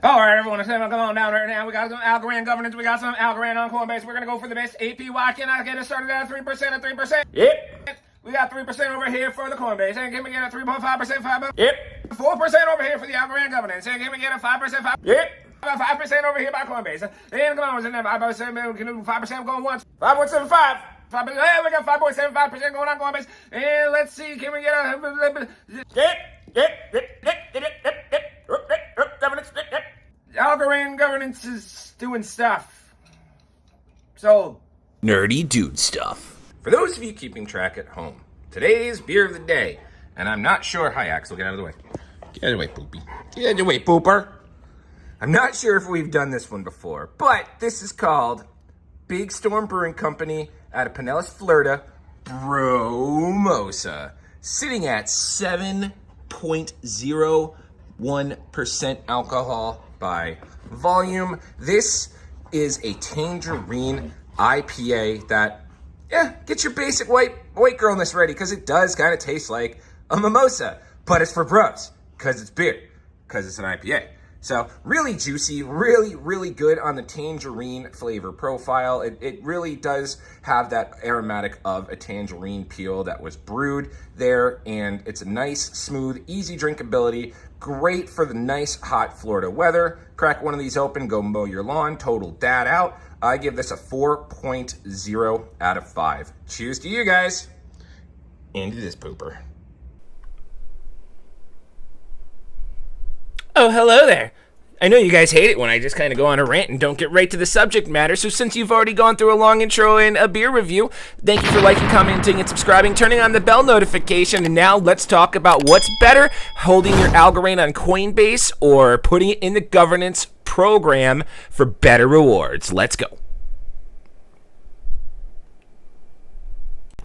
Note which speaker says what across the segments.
Speaker 1: All right, everyone, let's come on down right now. We got some Algorand Governance. We got some Algorand on Coinbase. We're going to go for the best APY. Can I get it started at 3% at 3%? Yep. We got 3% over here for the Coinbase. And can we get a 3.5%? 5? Yep. 4% over here for the Algorand Governance. And can we get a 5%? 5? Yep. 5% over here by Coinbase. And come on, what's in there? 5%, we can do 5% going once. 5.75. 5%. Hey, we got 5.75% going on Coinbase. And let's see, can we get a... Algorand Governance is doing stuff. So,
Speaker 2: nerdy dude stuff.
Speaker 1: For those of you keeping track at home, today's beer of the day, and I'm not sure. Hi, Axel, get out of the way. Get out of the way, Poopy. Get out of the way, Pooper. I'm not sure if we've done this one before, but this is called Big Storm Brewing Company out of Pinellas, Florida, Bromosa, sitting at 7.01% alcohol by volume. This is a tangerine IPA that, get your basic white girlness ready, because it does kind of taste like a mimosa, but it's for bros, because it's beer, because it's an IPA. So really juicy, really good on the tangerine flavor profile. It really does have that aromatic of a tangerine peel that was brewed there, and it's a nice, smooth, easy drinkability. Great for the nice, hot Florida weather. Crack one of these open, go mow your lawn, total dad out. I give this a 4.0 out of 5. Cheers to you guys. And to this pooper.
Speaker 2: Oh, hello there. I know you guys hate it when I just kind of go on a rant and don't get right to the subject matter, so since you've already gone through a long intro and a beer review, thank you for liking, commenting, and subscribing, turning on the bell notification, and now let's talk about what's better, holding your Algorand on Coinbase or putting it in the governance program for better rewards. Let's go.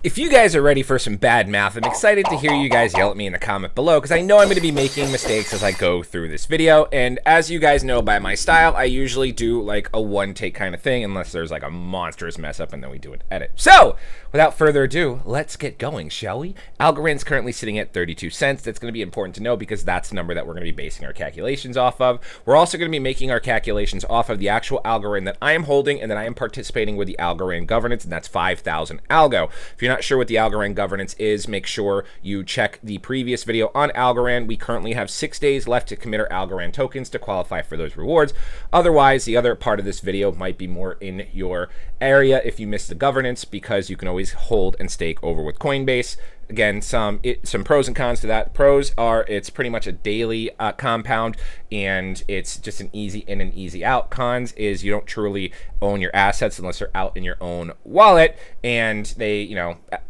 Speaker 2: If you guys are ready for some bad math, I'm excited to hear you guys yell at me in the comment below, because I know I'm going to be making mistakes as I go through this video, and as you guys know by my style, I usually do like a one-take kind of thing, unless there's like a monstrous mess up, and then we do an edit. So, without further ado, let's get going, shall we? Algorand's currently sitting at 32 cents. That's going to be important to know, because that's the number that we're going to be basing our calculations off of. We're also going to be making our calculations off of the actual Algorand that I am holding, and that I am participating with the Algorand Governance, and that's 5,000 Algo. If you're not sure what the Algorand Governance is, make sure you check the previous video on Algorand. We currently have 6 days left to commit our Algorand tokens to qualify for those rewards. Otherwise, the other part of this video might be more in your area if you missed the governance, because you can always hold and stake over with Coinbase. Again, some pros and cons to that. Pros are it's pretty much a daily compound, and it's just an easy in and easy out. Cons is you don't truly own your assets unless they're out in your own wallet, and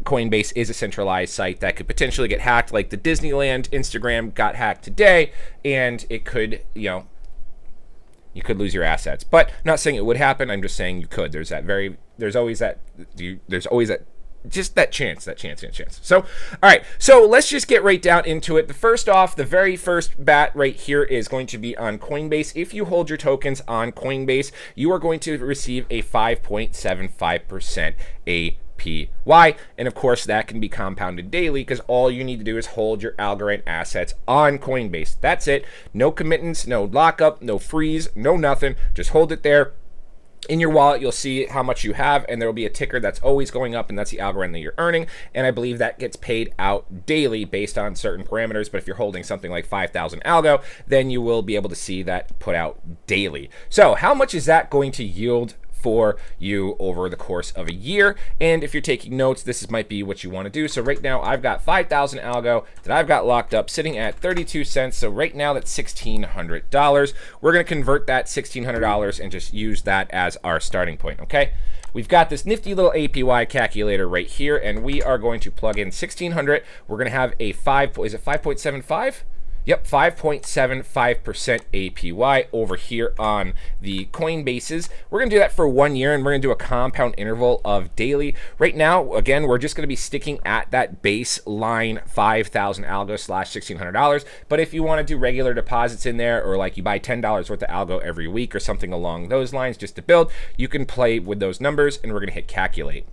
Speaker 2: Coinbase is a centralized site that could potentially get hacked, like the Disneyland Instagram got hacked today, and it could, you could lose your assets. But I'm not saying it would happen. I'm just saying you could. There's always that just that chance. So, all right, so let's just get right down into it. First off, the very first bat right here is going to be on Coinbase. If you hold your tokens on Coinbase, you are going to receive a 5.75% APY, and of course that can be compounded daily, because all you need to do is hold your Algorand assets on Coinbase. That's it. No commitments, no lockup, no freeze, no nothing. Just hold it there. In your wallet, you'll see how much you have, and there will be a ticker that's always going up, and that's the Algorand that you're earning, and I believe that gets paid out daily based on certain parameters. But if you're holding something like 5,000 Algo, then you will be able to see that put out daily. So how much is that going to yield for you over the course of a year? And if you're taking notes, this might be what you want to do. So right now I've got 5,000 Algo that I've got locked up sitting at 32 cents. So right now that's $1,600. We're going to convert that $1,600 and just use that as our starting point. Okay, we've got this nifty little APY calculator right here, and we are going to plug in 1,600. We're going to have a 5.75? Yep, 5.75% APY over here on the Coinbases. We're going to do that for 1 year, and we're going to do a compound interval of daily. Right now, again, we're just going to be sticking at that baseline 5,000 Algo / $1,600. But if you want to do regular deposits in there, or like you buy $10 worth of Algo every week or something along those lines just to build, you can play with those numbers, and we're going to hit calculate.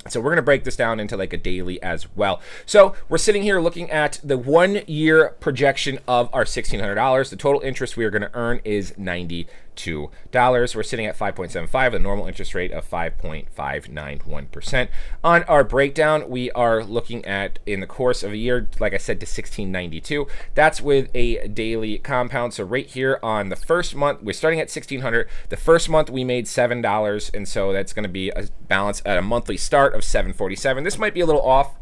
Speaker 2: So we're going to break this down into like a daily as well. So we're sitting here looking at the 1 year projection of our $1,600. The total interest we are going to earn is $92. We're sitting at 5.75, a normal interest rate of 5.591%. On our breakdown, we are looking at, in the course of a year, like I said, to 1692. That's with a daily compound. So right here on the first month, we're starting at 1600. The first month we made $7, and so that's going to be a balance at a monthly start of 747. This might be a little off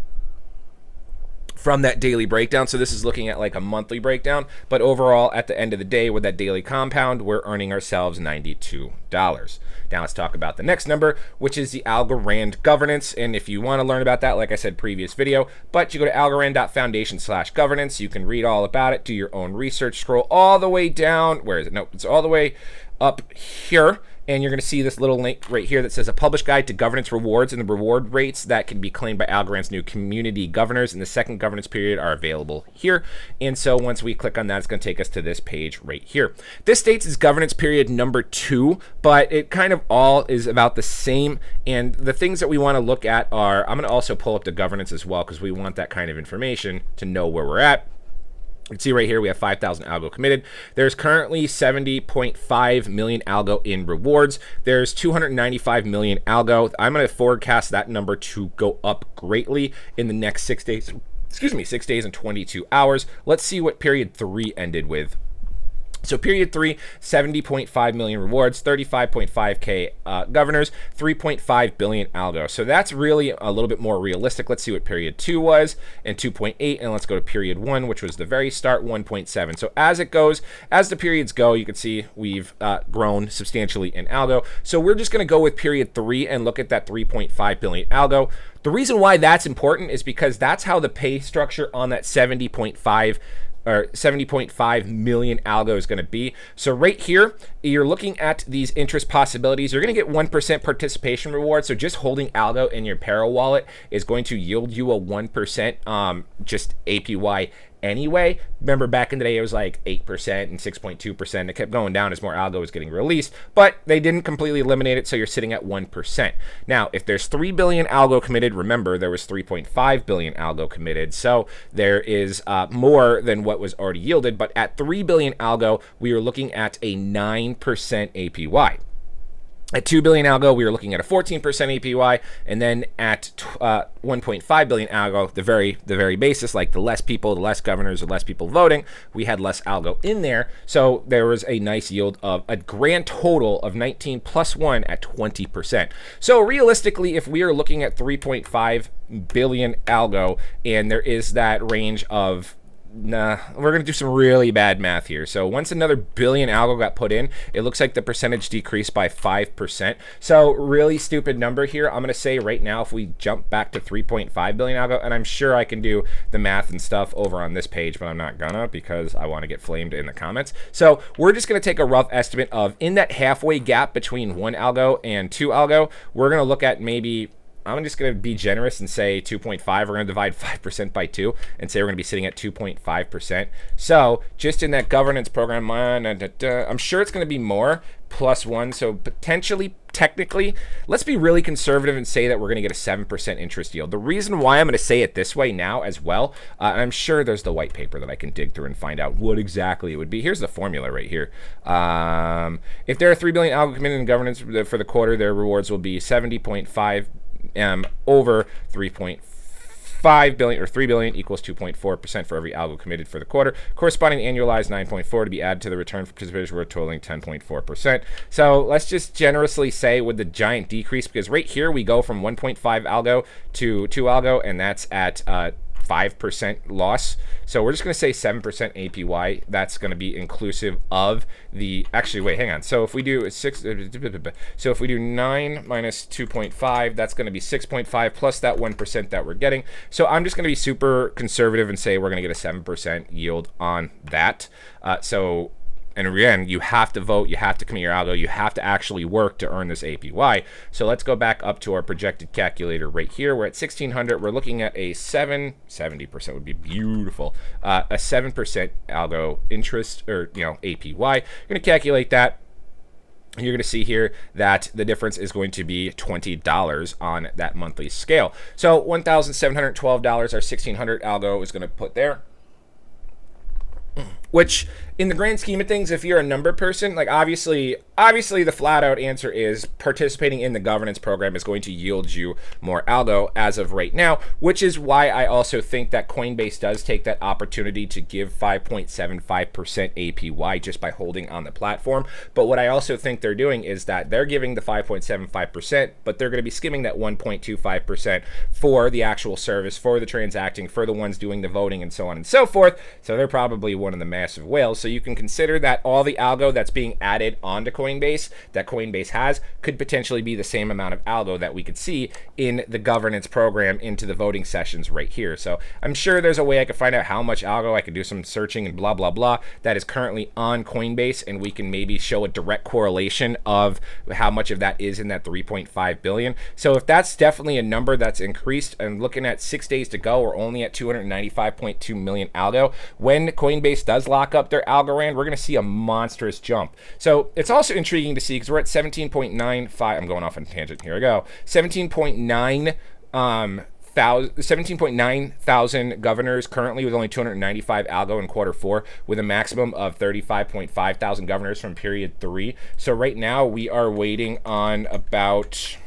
Speaker 2: from that daily breakdown, so this is looking at like a monthly breakdown, but overall at the end of the day with that daily compound, we're earning ourselves $92. Now let's talk about the next number, which is the Algorand Governance. And if you want to learn about that, like I said, previous video, but you go to algorand.foundation/governance, you can read all about it, do your own research, scroll all the way down. Where is it? No, it's all the way up here. And you're going to see this little link right here that says a published guide to governance rewards and the reward rates that can be claimed by Algorand's new community governors in the second governance period are available here. And so once we click on that, it's going to take us to this page right here. This states is governance period number 2, but it kind of all is about the same. And the things that we want to look at are, I'm going to also pull up the governance as well because we want that kind of information to know where we're at. You can see right here we have 5,000 algo committed. There's currently 70.5 million algo in rewards. There's 295 million algo. I'm going to forecast that number to go up greatly in the next 6 days. Excuse me, 6 days and 22 hours. Let's see what period 3 ended with. So period 3, 70.5 million rewards, 35.5K governors, 3.5 billion algo. So that's really a little bit more realistic. Let's see what period 2 was, and 2.8, and let's go to period 1, which was the very start, 1.7. So as it goes, as the periods go, you can see we've grown substantially in algo. So we're just going to go with period 3 and look at that 3.5 billion algo. The reason why that's important is because that's how the pay structure on that 70.5 million algo is going to be. So right here, you're looking at these interest possibilities. You're going to get 1% participation reward. So just holding algo in your Para wallet is going to yield you a 1% just APY anyway. Remember back in the day, it was like 8% and 6.2%. It kept going down as more algo was getting released, but they didn't completely eliminate it. So you're sitting at 1%. Now, if there's 3 billion algo committed, remember there was 3.5 billion algo committed. So there is more than what was already yielded. But at 3 billion algo, we are looking at a 9% APY. At 2 billion algo, we were looking at a 14% APY, and then at 1.5 billion algo, the very basis, like the less people, the less governors, the less people voting, we had less algo in there. So there was a nice yield of a grand total of 19 plus 1 at 20%. So realistically, if we are looking at 3.5 billion algo, and there is that range of we're going to do some really bad math here. So once another billion algo got put in, it looks like the percentage decreased by 5%. So really stupid number here. I'm going to say right now, if we jump back to 3.5 billion algo, and I'm sure I can do the math and stuff over on this page, but I'm not gonna because I want to get flamed in the comments. So we're just going to take a rough estimate of in that halfway gap between 1 algo and 2 algo, we're going to look at maybe, I'm just going to be generous and say 2.5. We're going to divide 5% by 2 and say we're going to be sitting at 2.5%. So just in that governance program, I'm sure it's going to be more, plus 1. So potentially, technically, let's be really conservative and say that we're going to get a 7% interest yield. The reason why I'm going to say it this way now as well, and I'm sure there's the white paper that I can dig through and find out what exactly it would be. Here's the formula right here. If there are 3 billion algo committed in governance for the quarter, their rewards will be 70.5 over 3.5 billion, or 3 billion equals 2.4% for every algo committed for the quarter. Corresponding annualized 9.4 to be added to the return for participators were totaling 10.4%. So let's just generously say with the giant decrease, because right here we go from 1.5 algo to 2 algo, and that's at 5% loss. So we're just going to say 7% APY. That's going to be inclusive of the, actually, wait, hang on. So if we do 6, so if we do 9 minus 2.5, that's going to be 6.5 plus that 1% that we're getting. So I'm just going to be super conservative and say we're going to get a 7% yield on that. And again, you have to vote, you have to commit your algo, you have to actually work to earn this APY. So let's go back up to our projected calculator right here. We're at 1600. We're looking at a 70% would be beautiful. A 7% algo interest, or APY. You're gonna calculate that. you're going to see here that the difference is going to be $20 on that monthly scale. So $1,712 or $1,600 Algo is going to put there, which in the grand scheme of things, if you're a number person, like obviously the flat out answer is participating in the governance program is going to yield you more Algo as of right now, which is why I also think that Coinbase does take that opportunity to give 5.75% APY just by holding on the platform. But what I also think they're doing is that they're giving the 5.75%, but they're going to be skimming that 1.25% for the actual service, for the transacting, for the ones doing the voting, and so on and so forth. So they're probably one of the massive whales. So you can consider that all the Algo that's being added onto Coinbase that Coinbase has could potentially be the same amount of Algo that we could see in the governance program into the voting sessions right here. So I'm sure there's a way I could find out how much Algo, I could do some searching and blah, blah, blah, that is currently on Coinbase, and we can maybe show a direct correlation of how much of that is in that 3.5 billion. So if that's definitely a number that's increased, and looking at 6 days to go, we're only at 295.2 million Algo. When Coinbase does lock up their Algorand, we're going to see a monstrous jump. So it's also intriguing to see because we're at 17.95. I'm going off on a tangent. Here we go. 17.9 thousand governors currently, with only 295 Algo in Q4, with a maximum of 35.5 thousand governors from period 3. So right now we are waiting on about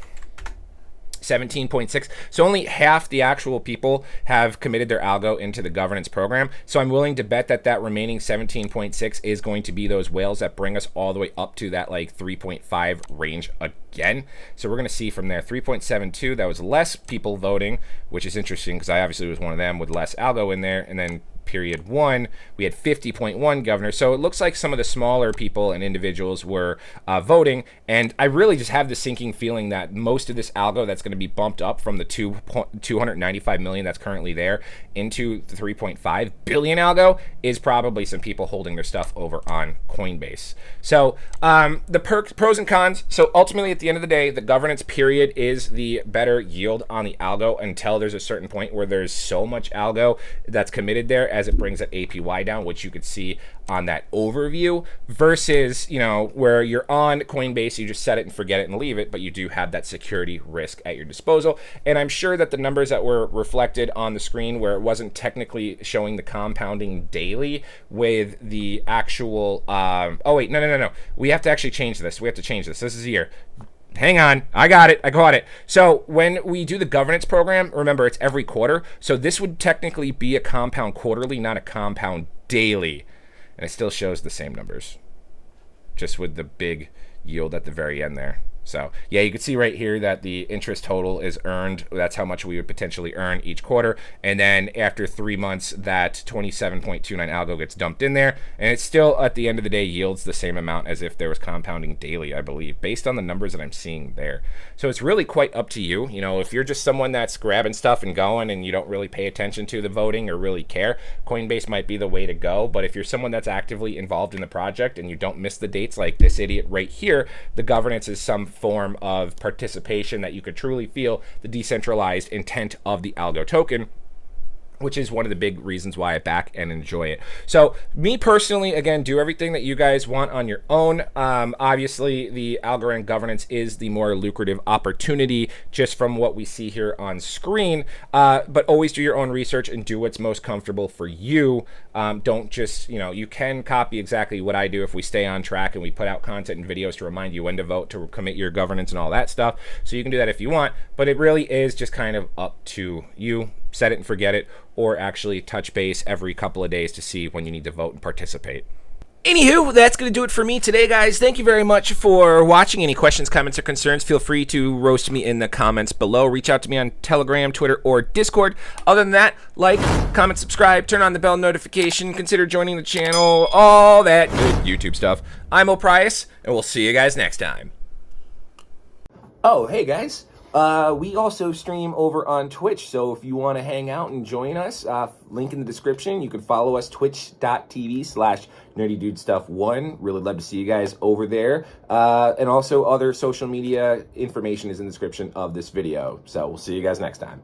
Speaker 2: 17.6. So only half the actual people have committed their Algo into the governance program. So I'm willing to bet that that remaining 17.6 is going to be those whales that bring us all the way up to that like 3.5 range again. So we're going to see from there 3.72. That was less people voting, which is interesting because I obviously was one of them with less Algo in there. And then period 1, we had 50.1 governors. So it looks like some of the smaller people and individuals were voting. And I really just have the sinking feeling that most of this Algo that's going to be bumped up from the 295 million that's currently there into the 3.5 billion Algo is probably some people holding their stuff over on Coinbase. So the pros and cons. So ultimately, at the end of the day, the governance period is the better yield on the Algo until there's a certain point where there's so much Algo that's committed there, as it brings that APY down, which you could see on that overview, versus, you know, where you're on Coinbase, you just set it and forget it and leave it, but you do have that security risk at your disposal. And I'm sure that the numbers that were reflected on the screen, where it wasn't technically showing the compounding daily with the actual, oh wait, no. We have to actually change this. We have to change this. This is a year. Hang on, I got it. So when we do the governance program, remember it's every quarter. So this would technically be a compound quarterly, not a compound daily. And it still shows the same numbers, just with the big yield at the very end there. So yeah, you can see right here that the interest total is earned. That's how much we would potentially earn each quarter. And then after 3 months, that 27.29 Algo gets dumped in there. And it still, at the end of the day, yields the same amount as if there was compounding daily, I believe, based on the numbers that I'm seeing there. So it's really quite up to you. You know, if you're just someone that's grabbing stuff and going and you don't really pay attention to the voting or really care, Coinbase might be the way to go. But if you're someone that's actively involved in the project and you don't miss the dates like this idiot right here, the governance is some form of participation that you could truly feel the decentralized intent of the Algo token, which is one of the big reasons why I back and enjoy it. So me personally, again, do everything that you guys want on your own. Obviously, the Algorand governance is the more lucrative opportunity just from what we see here on screen, but always do your own research and do what's most comfortable for you. Don't just, you know, you can copy exactly what I do if we stay on track and we put out content and videos to remind you when to vote, to commit your governance and all that stuff. So you can do that if you want, but it really is just kind of up to you. Set it and forget it, or actually touch base every couple of days to see when you need to vote and participate. Anywho, that's going to do it for me today, guys. Thank you very much for watching. Any questions, comments, or concerns, feel free to roast me in the comments below. Reach out to me on Telegram, Twitter, or Discord. Other than that, like, comment, subscribe, turn on the bell notification, consider joining the channel, all that good YouTube stuff. I'm O'Prius, and we'll see you guys next time. Oh, hey, guys. We also stream over on Twitch, so if you want to hang out and join us, link in the description. You can follow us, twitch.tv/nerdydudestuff1. Really love to see you guys over there. And also other social media information is in the description of this video. So we'll see you guys next time.